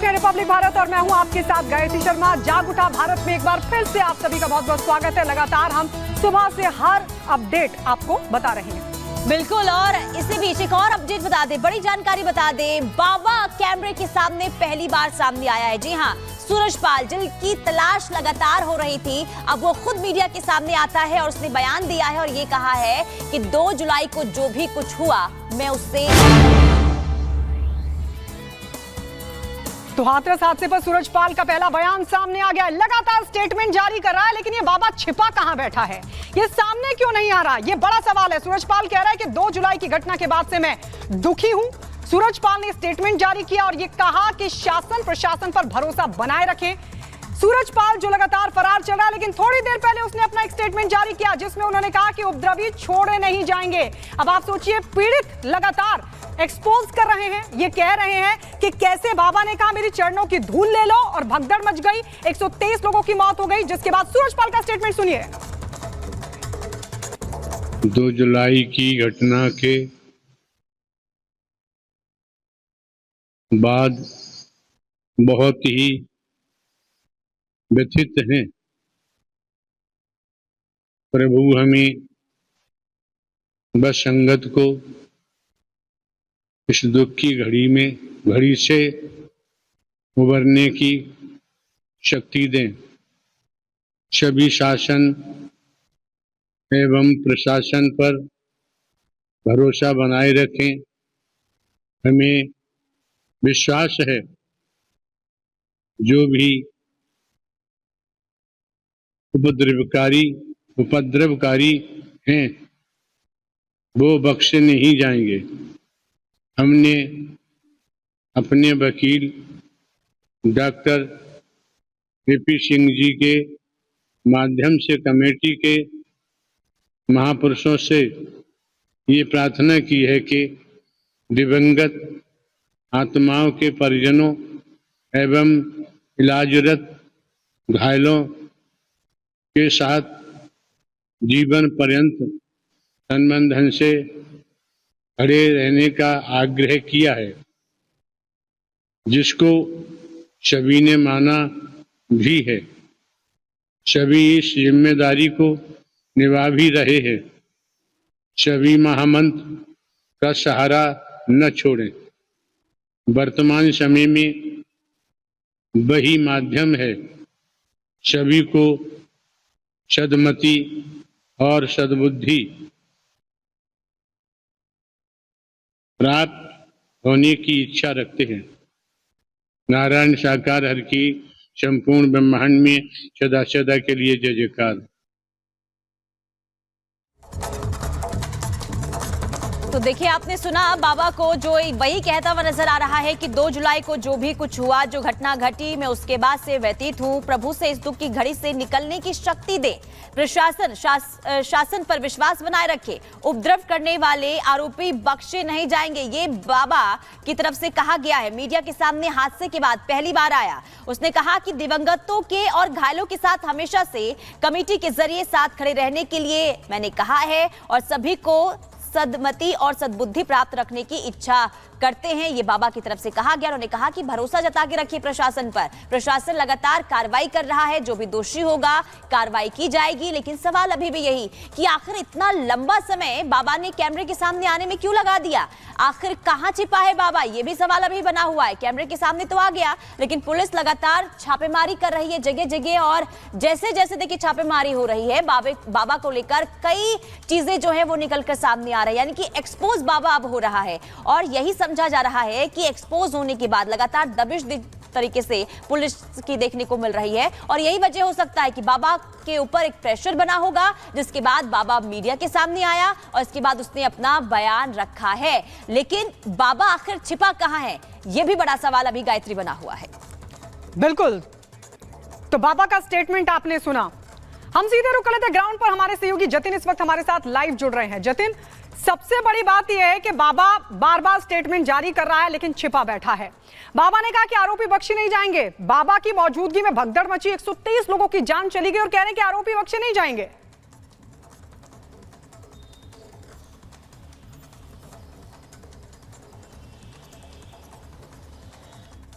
हैं रिपब्लिक भारत और मैं हूं आपके साथ गायत्री शर्मा। जाग उठा भारत में एक बार फिर से आप सभी का बहुत बहुत स्वागत है। लगातार हम सुबह से हर अपडेट आपको बता रहे हैं। बिल्कुल, और इसी बीच एक और अपडेट बता दें, बड़ी जानकारी बता दें। बाबा कैमरे के सामने पहली बार सामने आया है। जी हां, सूरजपाल जिनकी तलाश लगातार हो रही थी, अब वो खुद मीडिया के सामने आता है और उसने बयान दिया है और ये कहा है कि 2 जुलाई को जो भी कुछ हुआ मैं उससे तो हाथरस हादसे पर सूरजपाल का पहला बयान सामने आ गया है। लगातार स्टेटमेंट जारी कर रहा है, लेकिन ये बाबा छिपा कहां बैठा है, ये सामने क्यों नहीं आ रहा, ये बड़ा सवाल है। सूरजपाल कह रहा है कि 2 जुलाई की घटना के बाद से मैं दुखी हूं। सूरजपाल ने स्टेटमेंट जारी किया और ये कहा कि शासन प्रशासन पर भरोसा बनाए रखें। सूरजपाल जो लगातार फरार चल रहा है, लेकिन थोड़ी देर पहले उसने अपना एक स्टेटमेंट जारी किया जिसमें उन्होंने कहा कि उपद्रवी छोड़े नहीं जाएंगे। अब आप सोचिए, पीड़ित लगातार एक्सपोज कर रहे हैं, ये कह रहे हैं कि कैसे बाबा ने कहा मेरी चरणों की धूल ले लो और भगदड़ मच गई, 123 लोगों की मौत हो गई। जिसके बाद सूरजपाल का स्टेटमेंट सुनिए। 2 जुलाई की घटना के बाद बहुत ही व्यथित हैं। प्रभु हमें बस संगत को इस दुख की घड़ी से उबरने की शक्ति दें। सभी शासन एवं प्रशासन पर भरोसा बनाए रखें। हमें विश्वास है जो भी उपद्रवकारी हैं वो बख्शे नहीं जाएंगे। हमने अपने वकील डॉक्टर वीपी सिंह जी के माध्यम से कमेटी के महापुरुषों से ये प्रार्थना की है कि दिवंगत आत्माओं के परिजनों एवं इलाजरत घायलों के साथ जीवन पर्यंत संबंधन से खड़े रहने का आग्रह किया है, जिसको सभी ने माना भी है। सभी इस जिम्मेदारी को निभा भी रहे हैं। सभी महामंत्र का सहारा न छोड़ें। वर्तमान समय में वही माध्यम है सभी को सद्मति और सद्बुद्धि प्राप्त होने की इच्छा रखते हैं। नारायण साकार हर की संपूर्ण ब्रह्मांड में सदा सदा के लिए जय जयकार। तो देखिए, आपने सुना बाबा को, जो वही कहता हुआ नजर आ रहा है कि 2 जुलाई को जो भी कुछ हुआ, जो घटना घटी, मैं उसके बाद से व्यतीत हूं। प्रभु से इस दुख की घड़ी से निकलने की शक्ति दे। प्रशासन शासन पर विश्वास बनाए रखे। उपद्रव करने वाले आरोपी बख्शे नहीं जाएंगे, ये बाबा की तरफ से कहा गया है। मीडिया के सामने हादसे के बाद पहली बार आया। उसने कहा कि दिवंगतों के और घायलों के साथ हमेशा से कमेटी के जरिए साथ खड़े रहने के लिए मैंने कहा है और सभी को सद्मति और सद्बुद्धि प्राप्त रखने की इच्छा करते हैं, ये बाबा की तरफ से कहा गया। उन्होंने कहा कि भरोसा जता के रखिए प्रशासन पर। प्रशासन लगातार कार्रवाई कर रहा है, जो भी दोषी होगा कार्रवाई की जाएगी। लेकिन सवाल अभी भी यही कि आखिर इतना लंबा समय बाबा ने कैमरे के सामने आने में क्यों लगा दिया, आखिर कहां छिपा है बाबा, ये भी सवाल अभी बना हुआ है। कैमरे के सामने तो आ गया, लेकिन पुलिस लगातार छापेमारी कर रही है जगह जगह, और जैसे जैसे देखिए छापेमारी हो रही है, बाबा को लेकर कई चीजें जो है वो निकलकर सामने आ रही है, यानी कि एक्सपोज बाबा अब हो रहा है। और यही समझा जा रहा है कि एक्सपोज होने के बाद लगातार दबिश तरीके से पुलिस की देखने को मिल रही है, और यही वजह हो सकता है कि बाबा के ऊपर एक प्रेशर बना होगा, जिसके बाद बाबा मीडिया के सामने आया और इसके बाद उसने अपना बयान रखा है। लेकिन बाबा आखिर छिपा कहां है, यह भी बड़ा सवाल अभी गायत्री बना हुआ है। बिल्कुल, तो बाबा का स्टेटमेंट आपने सुना। हम सीधे रुक लेते ग्राउंड पर। हमारे सहयोगी जतिन इस वक्त हमारे साथ लाइव जुड़ रहे हैं। जतिन, सबसे बड़ी बात यह है कि बाबा बार बार स्टेटमेंट जारी कर रहा है, लेकिन छिपा बैठा है। बाबा ने कहा कि आरोपी बख्शे नहीं जाएंगे। बाबा की मौजूदगी में भगदड़ मची, 123 लोगों की जान चली गई और कह रहे हैं कि आरोपी बख्शे नहीं जाएंगे।